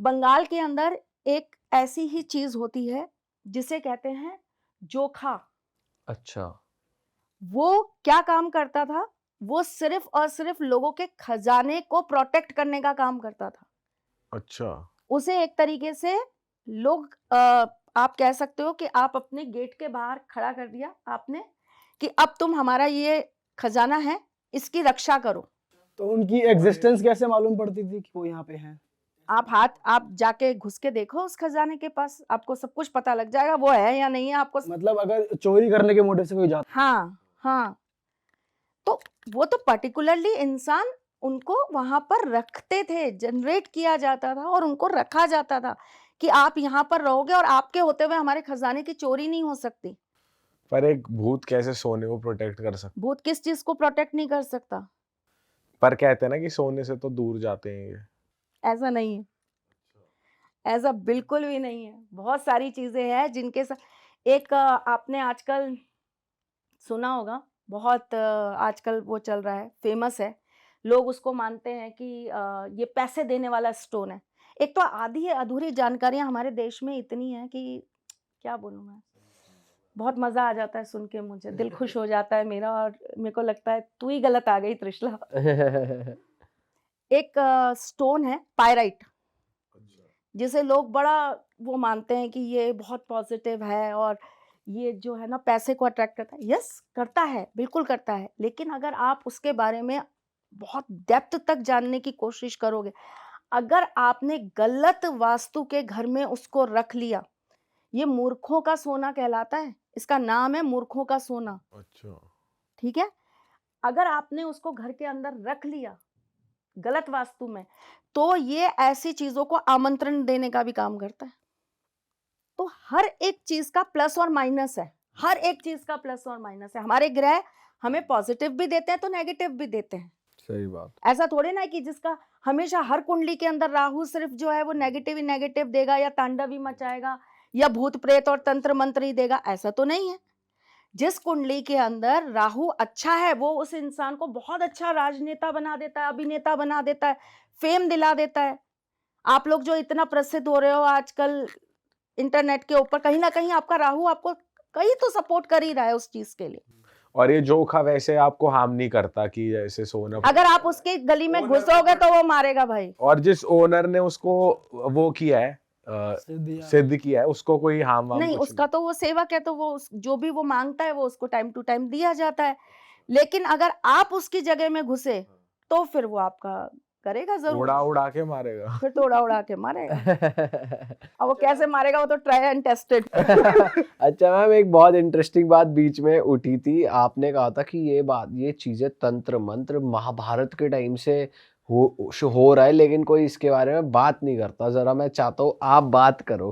बंगाल के अंदर एक ऐसी ही चीज होती है जिसे कहते हैं जोखा। अच्छा। वो क्या काम करता था? वो सिर्फ और सिर्फ लोगों के खजाने को प्रोटेक्ट करने का काम करता था। अच्छा। उसे एक तरीके से लोग आप कह सकते हो कि आप अपने गेट के बाहर खड़ा कर दिया आपने कि अब तुम हमारा ये खजाना है, इसकी रक्षा करो। तो उनकी एग्जिस्टेंस कैसे मालूम पड़ती थी कि वो यहाँ पे हैं? आप जाके घुस के देखो उस खजाने के पास, आपको सब कुछ पता लग जाएगा वो है या नहीं है आपको। मतलब अगर चोरी करने के मोटिव से कोई जाता। हाँ हाँ, तो वो तो पर्टिकुलरली इंसान उनको वहां पर रखते थे, जनरेट किया जाता था और उनको रखा जाता था कि आप यहाँ पर रहोगे और आपके होते हुए हमारे खजाने की चोरी नहीं हो सकती। पर एक भूत कैसे सोने को प्रोटेक्ट कर सकता? भूत किस चीज को प्रोटेक्ट नहीं कर सकता? पर कहते हैं ना कि सोने से तो दूर जाते हैं ये। ऐसा नहीं है, ऐसा बिल्कुल भी नहीं है। बहुत सारी चीजें हैं जिनके साथ एक आपने आजकल सुना होगा, बहुत आजकल वो चल रहा है, फेमस है, लोग उसको मानते हैं कि ये पैसे देने वाला स्टोन है। एक तो आधी अधूरी जानकारियां हमारे देश में इतनी है कि क्या बोलूं मैं, बहुत मजा आ जाता है सुन के, मुझे दिल खुश हो जाता है मेरा, और मेरे को लगता है तू ही गलत आ गई त्रिशला। एक स्टोन है पायराइट, जिसे लोग बड़ा वो मानते हैं कि ये बहुत पॉजिटिव है और ये जो है ना पैसे को अट्रैक्ट करता है। यस, करता है, बिल्कुल करता है, लेकिन अगर आप उसके बारे में बहुत डेप्थ तक जानने की कोशिश करोगे, अगर आपने गलत वास्तु के घर में उसको रख लिया, ये मूर्खों का सोना कहलाता है, इसका नाम है मूर्खों का सोना। अच्छा। ठीक है, अगर आपने उसको घर के अंदर रख लिया गलत वास्तु में, तो ये ऐसी चीजों को आमंत्रण देने का भी काम करता है। तो हर एक चीज का प्लस और माइनस है, हर एक चीज का प्लस और माइनस है। हमारे ग्रह हमें पॉजिटिव भी देते हैं तो नेगेटिव भी देते हैं। सही बात। ऐसा थोड़े ना है कि जिसका हमेशा हर कुंडली के अंदर राहु सिर्फ जो है वो नेगेटिव ही नेगेटिव देगा या तांडव ही मचाएगा या भूत प्रेत और तंत्र मंत्र ही देगा, ऐसा तो नहीं है। जिस कुंडली के अंदर राहु अच्छा है वो उस इंसान को बहुत अच्छा राजनेता बना देता है, अभिनेता बना देता है, फेम दिला देता है। आप लोग जो इतना प्रसिद्ध हो रहे हो आजकल इंटरनेट के ऊपर, कहीं ना कहीं आपका राहु आपको कहीं तो सपोर्ट कर ही रहा है उस चीज के लिए। और ये जोखा वैसे आपको हार्म नहीं करता कि जैसे सोना? अगर आप उसके गली में घुसोगे तो वो मारेगा भाई। और जिस ओनर ने उसको वो किया है, सिद्ध किया है, उसको कोई हार्म वाम नहीं, कुछ उसका तो वो सेवक है, तो वो जो भी वो मांगता है वो उसको टाइम टू टाइम दिया जाता है। लेकिन अगर आप उसकी जगह में घुसे तो फिर वो आपका करेगा नहीं? जरूर, उड़ा उड़ा के मारेगा। फिर तो उड़ा उड़ा के मारेगा। अब वो कैसे मारेगा वो तो ट्राई एंड टेस्टेड। अच्छा मैम, एक बहुत इंटरेस्टिंग बात बीच में उठी थी। आपने कहा था कि ये चीजें तंत्र मंत्र महाभारत के टाइम से हो रहा है, लेकिन कोई इसके बारे में बात नहीं करता। जरा मैं चाहता हूँ आप बात करो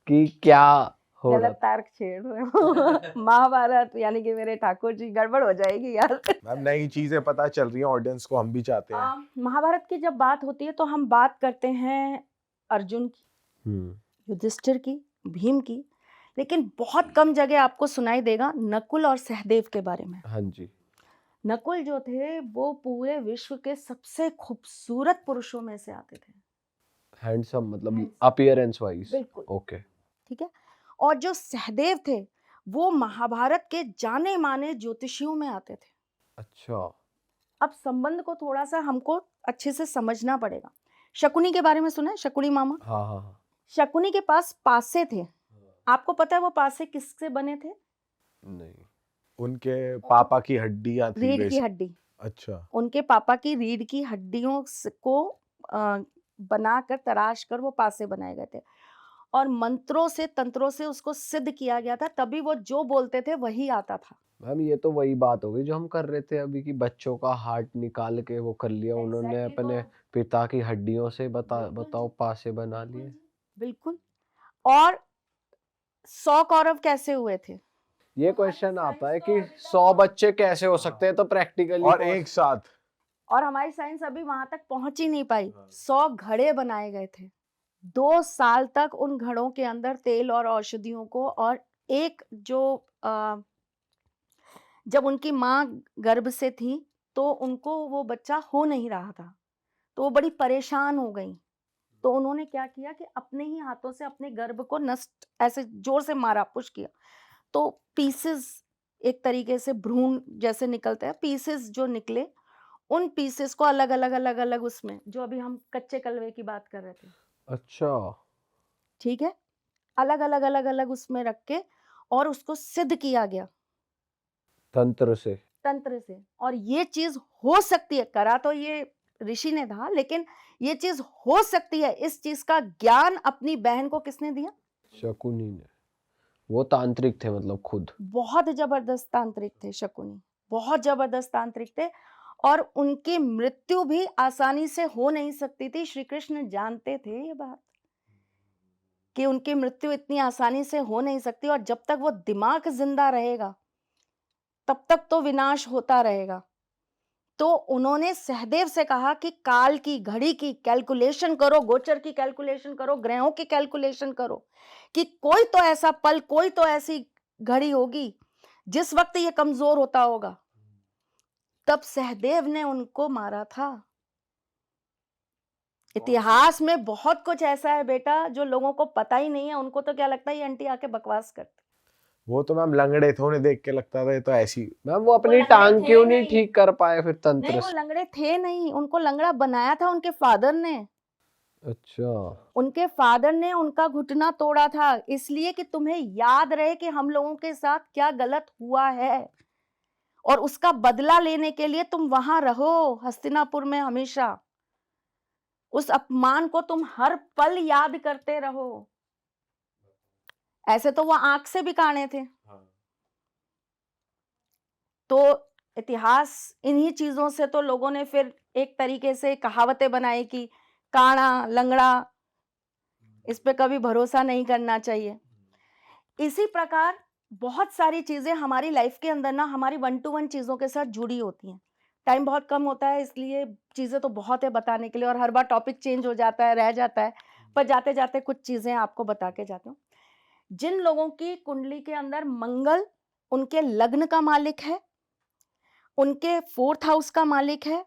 कि क्या हो रहा गलत तार्क छेड़ रहे हो। महाभारत यानी कि मेरे ठाकुर जी, गड़बड़ हो जाएगी यार। मैम नई चीजें पता चल रही हैं ऑडियंस को, हम भी चाहते हैं। महाभारत की जब बात होती है तो हम बात करते हैं अर्जुन की, युधिष्ठिर की, भीम की, लेकिन बहुत कम जगह आपको सुनाई देगा नकुल और सहदेव के बारे में। हाँ जी। नकुल जो थे वो पूरे विश्व के सबसे खूबसूरत पुरुषों में से आते थे। हैंडसम मतलब Handsome. Appearance wise. बिल्कुल। ओके। ठीक है, और जो सहदेव थे वो महाभारत के जाने माने ज्योतिषियों में आते थे। अच्छा। अब संबंध को थोड़ा सा हमको अच्छे से समझना पड़ेगा। शकुनी के बारे में सुना है? शकुनी मामा, हाँ हाँ हाँ। शकुनी के पास पासे थे। आपको पता है वो पासे किससे बने थे? नहीं। उनके पापा की हड्डियां थी रीढ़ की बेसिक। हड्डी। अच्छा। उनके पापा की रीढ़ की हड्डियों को बनाकर तराश कर वो पासे बनाए गए थे और मंत्रों से तंत्रों से उसको सिद्ध किया गया था, तभी वो जो बोलते थे वही आता था। मैम ये तो वही बात हो गई जो हम कर रहे थे अभी, कि बच्चों का हार्ट निकाल के वो कर लिया उन्होंने Exactly, अपने तो पिता की हड्डियों से। बिल्कुल बताओ जी, पासे बना लिए। बिल्कुल। और 100 कौरव कैसे हुए थे? ये क्वेश्चन आता है कि 100 बच्चे कैसे हो सकते हैं, तो प्रैक्टिकली और एक साथ। और हमारी साइंस अभी वहां तक पहुंच ही नहीं पाई। 100 घड़े बनाए गए थे। 2 साल तक उन घड़ों के अंदर तेल और औषधियों को, और एक जो जब उनकी माँ गर्भ से थी तो उनको वो बच्चा हो नहीं रहा था, तो वो बड़ी परेशान हो गई तो उन्होंने क्या किया कि अपने ही हाथों से अपने गर्भ को नष्ट ऐसे जोर से मारा, पुश किया, तो पीसेस एक तरीके से भ्रूण जैसे निकलते हैं, पीसेस जो निकले, उन पीसेस को अलग अलग अलग अलग उसमें, जो अभी हम कच्चे कलवे की बात कर रहे थे, अच्छा। ठीक है, अलग अलग अलग अलग उसमें रख के और उसको सिद्ध किया गया तंत्र से। तंत्र से। और ये चीज हो सकती है, करा तो ये ऋषि ने था, लेकिन ये चीज हो सकती है, इस चीज का ज्ञान अपनी बहन को किसने दिया? शकुनी ने। वो तांत्रिक थे मतलब खुद। बहुत जबरदस्त तांत्रिक थे शकुनी, बहुत जबरदस्त तांत्रिक थे, और उनकी मृत्यु भी आसानी से हो नहीं सकती थी। श्री कृष्ण जानते थे ये बात कि उनकी मृत्यु इतनी आसानी से हो नहीं सकती, और जब तक वो दिमाग जिंदा रहेगा तब तक तो विनाश होता रहेगा। तो उन्होंने सहदेव से कहा कि काल की घड़ी की कैलकुलेशन करो, गोचर की कैलकुलेशन करो, ग्रहों की कैलकुलेशन करो, कि कोई तो ऐसा पल, कोई तो ऐसी घड़ी होगी जिस वक्त ये कमजोर होता होगा। तब सहदेव ने उनको मारा था। इतिहास में बहुत कुछ ऐसा है बेटा जो लोगों को पता ही नहीं है, उनको तो क्या लगता है ये आंटी आके बकवास करती। वो तो मैम लंगड़े थे, उन्हें देख के लगता था ये तो ऐसी। मैम वो अपनी लंगड़े टांग थे क्यों नहीं नहीं। ठीक कर पाए फिर नहीं, तंत्र वो से? लंगड़े थे नहीं, उनको लंगड़ा बनाया था उनके फादर ने। अच्छा। उनके फादर ने उनका घुटना तोड़ा था, इसलिए कि तुम्हें याद रहे कि हम लोगों के साथ क्या गलत हुआ है, और उसका बदला लेने के लिए तुम वहां रहो हस्तिनापुर में हमेशा। उस अपमान को तुम हर पल याद करते रहो। ऐसे तो वो आंख से भी काने थे। तो इतिहास, इन्हीं चीजों से तो लोगों ने फिर एक तरीके से कहावतें बनाई कि काना लंगड़ा, इस पे कभी भरोसा नहीं करना चाहिए। इसी प्रकार बहुत सारी चीजें हमारी लाइफ के अंदर ना हमारी 1 to 1 चीजों के साथ जुड़ी होती हैं। टाइम बहुत कम होता है, इसलिए चीजें तो बहुत है बताने के लिए, और हर बार टॉपिक चेंज हो जाता है, रह जाता है, पर जाते जाते कुछ चीजें आपको बता के जाती हूँ। जिन लोगों की कुंडली के अंदर मंगल उनके लग्न का मालिक है, उनके 4th हाउस का मालिक है,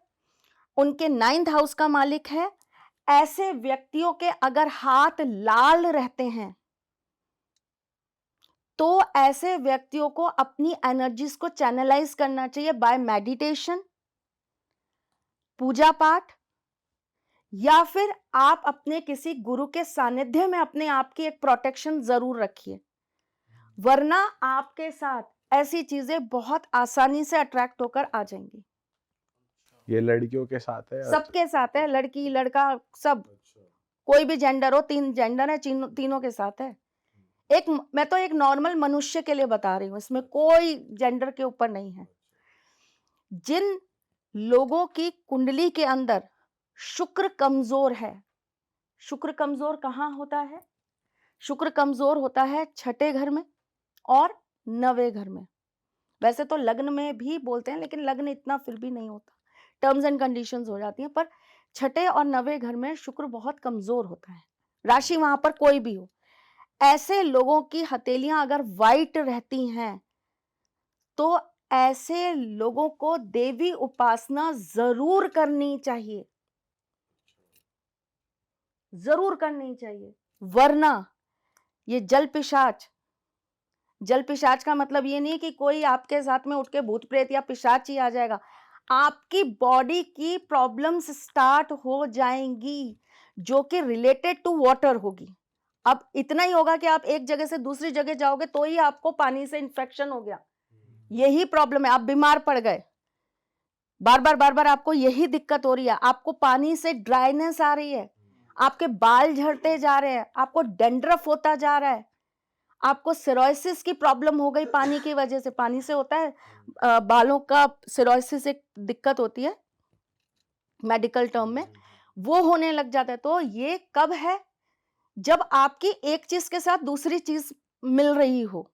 उनके 9th हाउस का मालिक है, ऐसे व्यक्तियों के अगर हाथ लाल रहते हैं तो ऐसे व्यक्तियों को अपनी एनर्जीज को चैनलाइज करना चाहिए बाय मेडिटेशन, पूजा पाठ, या फिर आप अपने किसी गुरु के सानिध्य में अपने आप की एक प्रोटेक्शन जरूर रखिए, वरना आपके साथ ऐसी चीजें बहुत आसानी से अट्रैक्ट होकर आ जाएंगी। ये लड़कियों के साथ है? सबके साथ है, लड़की लड़का सब, कोई भी जेंडर हो, 3 जेंडर है, तीनों के साथ है। मैं तो एक नॉर्मल मनुष्य के लिए बता रही हूँ, इसमें कोई जेंडर के ऊपर नहीं है। जिन लोगों की कुंडली के अंदर शुक्र कमजोर है, शुक्र कमजोर कहाँ होता है? शुक्र कमजोर होता है 6ठे घर में और 9वें घर में। वैसे तो लग्न में भी बोलते हैं, लेकिन लग्न इतना फिर भी नहीं होता, टर्म्स एंड कंडीशंस हो जाती हैं, पर 6ठे और 9वें घर में शुक्र बहुत कमजोर होता है, राशि वहां पर कोई भी हो। ऐसे लोगों की हथेलियां अगर वाइट रहती हैं तो ऐसे लोगों को देवी उपासना जरूर करनी चाहिए, जरूर करनी चाहिए, वरना ये जल पिशाच का मतलब ये नहीं कि कोई आपके साथ में उठ के भूत प्रेत या पिशाच ही आ जाएगा, आपकी बॉडी की प्रॉब्लम्स स्टार्ट हो जाएंगी जो कि रिलेटेड टू वाटर होगी। अब इतना ही होगा कि आप एक जगह से दूसरी जगह जाओगे तो ही आपको पानी से इन्फेक्शन हो गया, यही प्रॉब्लम है, आप बीमार पड़ गए, बार बार आपको यही दिक्कत हो रही है, आपको पानी से ड्राइनेस आ रही है, आपके बाल झड़ते जा रहे हैं, आपको डैंड्रफ होता जा रहा है, आपको सिरोसिस की प्रॉब्लम हो गई पानी की वजह से। पानी से होता है बालों का सिरोसिस, एक दिक्कत होती है मेडिकल टर्म में, वो होने लग जाता है। तो ये कब है? जब आपकी एक चीज के साथ दूसरी चीज मिल रही हो।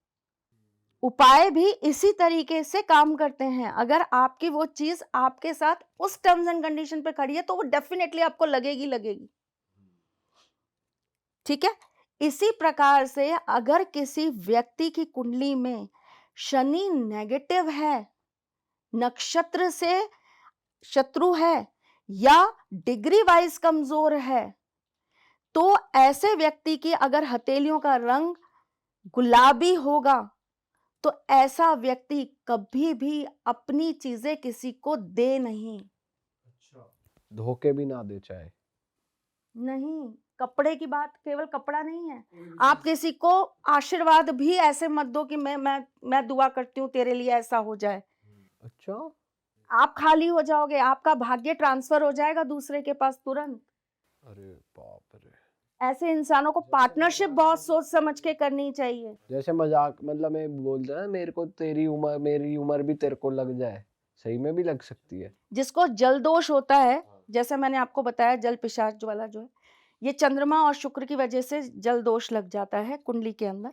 उपाय भी इसी तरीके से काम करते हैं, अगर आपकी वो चीज आपके साथ उस टर्म्स एंड कंडीशन पे खड़ी है तो वो डेफिनेटली आपको लगेगी। ठीक है, इसी प्रकार से अगर किसी व्यक्ति की कुंडली में शनि नेगेटिव है, नक्षत्र से शत्रु है, या डिग्री वाइज कमजोर है, तो ऐसे व्यक्ति की अगर हथेलियों का रंग गुलाबी होगा तो ऐसा व्यक्ति कभी भी अपनी चीजें किसी को दे नहीं। धोखे भी ना दे चाहे। नहीं, कपड़े की बात केवल कपड़ा नहीं है, आप किसी को आशीर्वाद भी ऐसे मत दो कि मैं दुआ करती हूँ तेरे लिए ऐसा हो जाए। अच्छा, आप खाली हो जाओगे, आपका भाग्य ट्रांसफर हो जाएगा दूसरे के पास तुरंत। अरे बाप रे। ऐसे इंसानों को पार्टनरशिप बहुत सोच समझ के करनी चाहिए। जैसे मजाक, मतलब मैं बोलता है ना, मेरे को तेरी उम्र, मेरी उम्र भी तेरे को लग जाए, सही में भी लग सकती है। जिसको जल दोष होता है, जैसे मैंने आपको बताया जल पिशाच वाला जो है, ये चंद्रमा और शुक्र की वजह से जल दोष लग जाता है कुंडली के अंदर।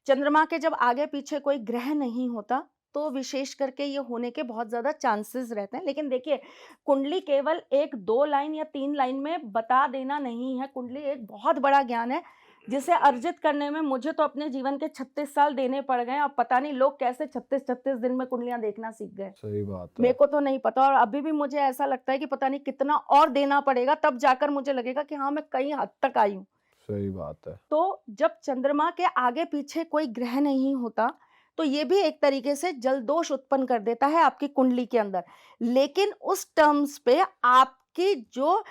चंद्रमा के जब आगे पीछे कोई ग्रह नहीं होता तो विशेष करके ये होने के बहुत ज्यादा चांसेस रहते हैं। लेकिन देखिए, कुंडली केवल 1-2 लाइन या 3 लाइन में बता देना नहीं है। कुंडली एक बहुत बड़ा ज्ञान है जिसे अर्जित करने में मुझे तो अपने जीवन के 36 साल देने पड़ गए। अब पता नहीं लोग कैसे 36 दिन में कुंडलियां देखना सीख गए, सही बात है। मेरे को तो नहीं पता। और अभी भी मुझे ऐसा लगता है कि पता नहीं कितना और देना पड़ेगा, तब जाकर मुझे लगेगा कि हाँ मैं कहीं हद तक आई हूँ। सही बात है। तो जब चंद्रमा के आगे पीछे कोई ग्रह नहीं होता तो ये भी एक तरीके से जल दोष उत्पन्न कर देता है आपकी कुंडली के अंदर। लेकिन उस टर्म्स पे आपकी जो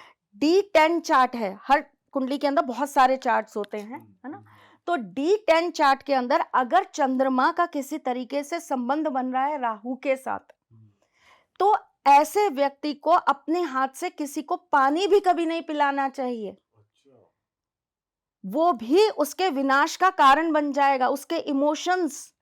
D10 चार्ट है, हर कुंडली के अंदर बहुत सारे चार्ट्स होते हैं, है ना। तो D10 चार्ट के अंदर अगर चंद्रमा का किसी तरीके से संबंध बन रहा है राहु के साथ, तो ऐसे व्यक्ति को अपने हाथ से किसी को पानी भी कभी नहीं पिलाना चाहिए। वो भी उसके विनाश का कारण बन जाएगा। उसके इमोशंस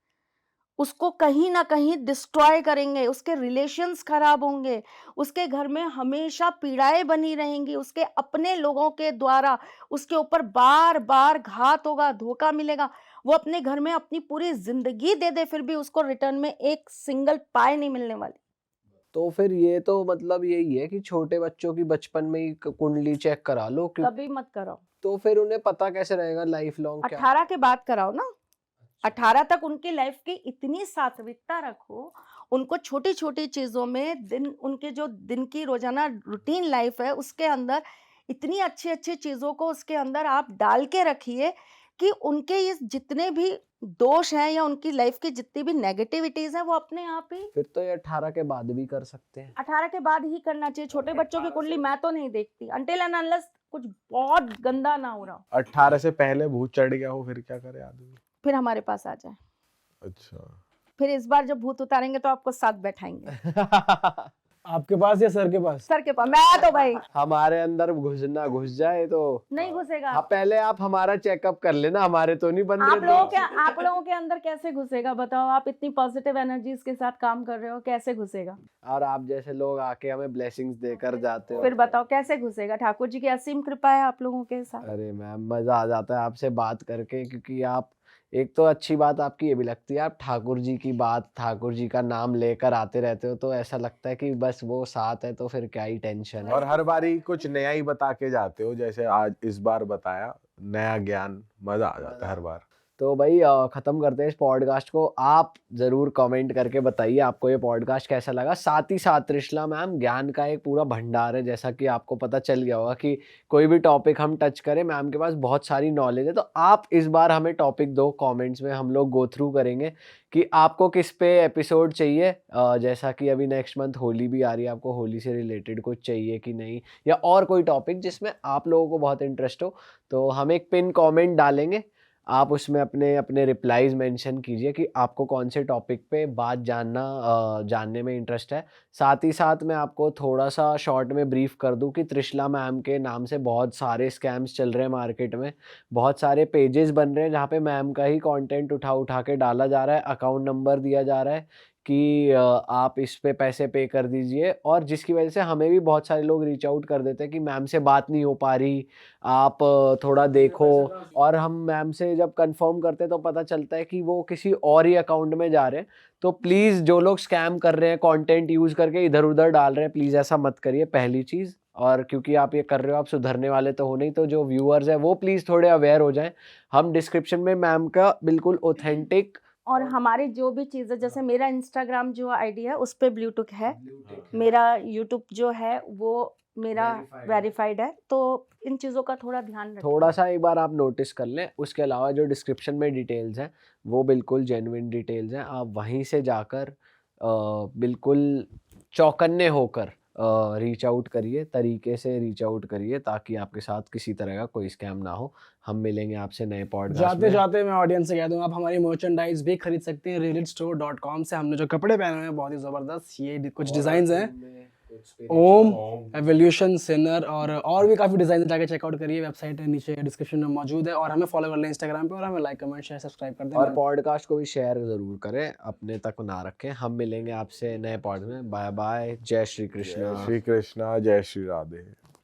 उसको कहीं ना कहीं डिस्ट्रॉय करेंगे, उसके रिलेशंस खराब होंगे, उसके घर में हमेशा पीड़ाएं बनी रहेंगी, उसके अपने लोगों के द्वारा उसके ऊपर बार बार घात होगा, धोखा मिलेगा। वो अपने घर में अपनी पूरी जिंदगी दे दे फिर भी उसको रिटर्न में एक सिंगल पाई नहीं मिलने वाली। तो फिर ये तो मतलब यही है कि छोटे बच्चों की बचपन में ही कुंडली चेक करा लो, कभी मत कराओ। तो फिर उन्हें पता कैसे रहेगा लाइफ लॉन्ग क्या? 18 के बाद कराओ ना। 18 तक उनकी लाइफ की इतनी सात्विकता रखो, उनको छोटी छोटी चीजों में दिन, उनके जो दिन की रोजाना रूटीन लाइफ है उसके अंदर इतनी अच्छी अच्छी चीजों को उसके अंदर आप डाल के रखिए कि उनके ये जितने भी दोष हैं या उनकी लाइफ की जितनी भी नेगेटिविटीज हैं वो अपने आप ही। फिर तो ये 18 के बाद भी कर सकते हैं। 18 के बाद ही करना चाहिए। छोटे बच्चों की कुंडली मैं तो नहीं देखती अनटिल एंड अनलेस कुछ बहुत गंदा ना हो रहा हो। 18 से पहले भूत चढ़ गया हो फिर क्या करे आदमी? फिर हमारे पास आ जाए। अच्छा, फिर इस बार जब भूत उतारेंगे तो आपको साथ बैठाएंगे। आपके पास या सर के पास? सर के पास। मैं तो भाई हमारे अंदर घुस जाए तो नहीं घुसेगा। हाँ, पहले आप हमारा चेकअप कर लेना, हमारे तो नहीं बन रहे। आप लोगों के अंदर कैसे घुसेगा बताओ? आप इतनी पॉजिटिव एनर्जीज के साथ काम कर रहे हो, कैसे घुसेगा? और आप जैसे लोग आके हमें ब्लेसिंग्स देकर जाते हो, फिर बताओ कैसे घुसेगा? ठाकुर जी की असीम कृपा है आप लोगों के साथ। अरे मैम मजा आ जाता है आपसे बात करके, क्योंकि आप एक तो अच्छी बात आपकी ये भी लगती है, आप ठाकुर जी की बात, ठाकुर जी का नाम लेकर आते रहते हो, तो ऐसा लगता है कि बस वो साथ है तो फिर क्या ही टेंशन है। और हर बारी कुछ नया ही बता के जाते हो, जैसे आज इस बार बताया नया ज्ञान, मजा आ जाता है हर बार। तो भाई ख़त्म करते हैं इस पॉडकास्ट को। आप ज़रूर कमेंट करके बताइए आपको ये पॉडकास्ट कैसा लगा। साथ ही साथ त्रिशला मैम ज्ञान का एक पूरा भंडार है, जैसा कि आपको पता चल गया होगा कि कोई भी टॉपिक हम टच करें मैम के पास बहुत सारी नॉलेज है। तो आप इस बार हमें टॉपिक दो कमेंट्स में, हम लोग गो थ्रू करेंगे कि आपको किस पे एपिसोड चाहिए। जैसा कि अभी नेक्स्ट मंथ होली भी आ रही है, आपको होली से रिलेटेड कुछ चाहिए कि नहीं, या और कोई टॉपिक जिसमें आप लोगों को बहुत इंटरेस्ट हो, तो हम एक पिन कमेंट डालेंगे, आप उसमें अपने अपने रिप्लाईज मेंशन कीजिए कि आपको कौन से टॉपिक पे बात जानने में इंटरेस्ट है। साथ ही साथ मैं आपको थोड़ा सा शॉर्ट में ब्रीफ कर दूं कि त्रिशला मैम के नाम से बहुत सारे स्कैम्स चल रहे हैं मार्केट में, बहुत सारे पेजेस बन रहे हैं जहाँ पे मैम का ही कंटेंट उठा के डाला जा रहा है, अकाउंट नंबर दिया जा रहा है कि आप इस पे पैसे पे कर दीजिए, और जिसकी वजह से हमें भी बहुत सारे लोग रीच आउट कर देते हैं कि मैम से बात नहीं हो पा रही, आप थोड़ा देखो। और हम मैम से जब कंफर्म करते हैं तो पता चलता है कि वो किसी और ही अकाउंट में जा रहे हैं। तो प्लीज़ जो लोग स्कैम कर रहे हैं, कंटेंट यूज़ करके इधर उधर डाल रहे हैं, प्लीज़ ऐसा मत करिए, पहली चीज़। और क्योंकि आप ये कर रहे हो, आप सुधरने वाले तो हो नहीं, तो जो व्यूअर्स हैं वो प्लीज़ थोड़े अवेयर हो जाएं। हम डिस्क्रिप्शन में मैम का बिल्कुल ऑथेंटिक और हमारी जो भी चीज़ें, जैसे मेरा इंस्टाग्राम जो आईडी है उस पे ब्लूटूथ है, मेरा यूट्यूब जो है वो मेरा Verified है। वेरीफाइड है, तो इन चीज़ों का थोड़ा ध्यान रखें। थोड़ा सा एक बार आप नोटिस कर लें। उसके अलावा जो डिस्क्रिप्शन में डिटेल्स हैं वो बिल्कुल जेन्युइन डिटेल्स हैं। आप वहीं से जाकर बिल्कुल चौकन्ने होकर रीच आउट करिए, तरीके से रीच आउट करिए ताकि आपके साथ किसी तरह का कोई स्कैम ना हो। हम मिलेंगे आपसे नए पॉडकास्ट जाते में। जाते मैं ऑडियंस से कह दूं, आप हमारी मर्चेंडाइज भी खरीद सकते हैं realitstore.com से। हमने जो कपड़े पहने हुए हैं बहुत ही जबरदस्त, ये कुछ डिजाइन हैं, ओम, एवोल्यूशन, सिनर और भी काफी डिजाइन, जाके चेकआउट करिए। वेबसाइट है नीचे डिस्क्रिप्शन में मौजूद है, और हमें फॉलो कर लें इंस्टाग्राम पे, और हमें लाइक कमेंट शेयर सब्सक्राइब कर दें। और पॉडकास्ट को भी शेयर जरूर करें, अपने तक ना रखें। हम मिलेंगे आपसे नए पॉड में। बाय बाय, जय श्री कृष्णा। जय श्री कृष्णा, जय श्री राधे।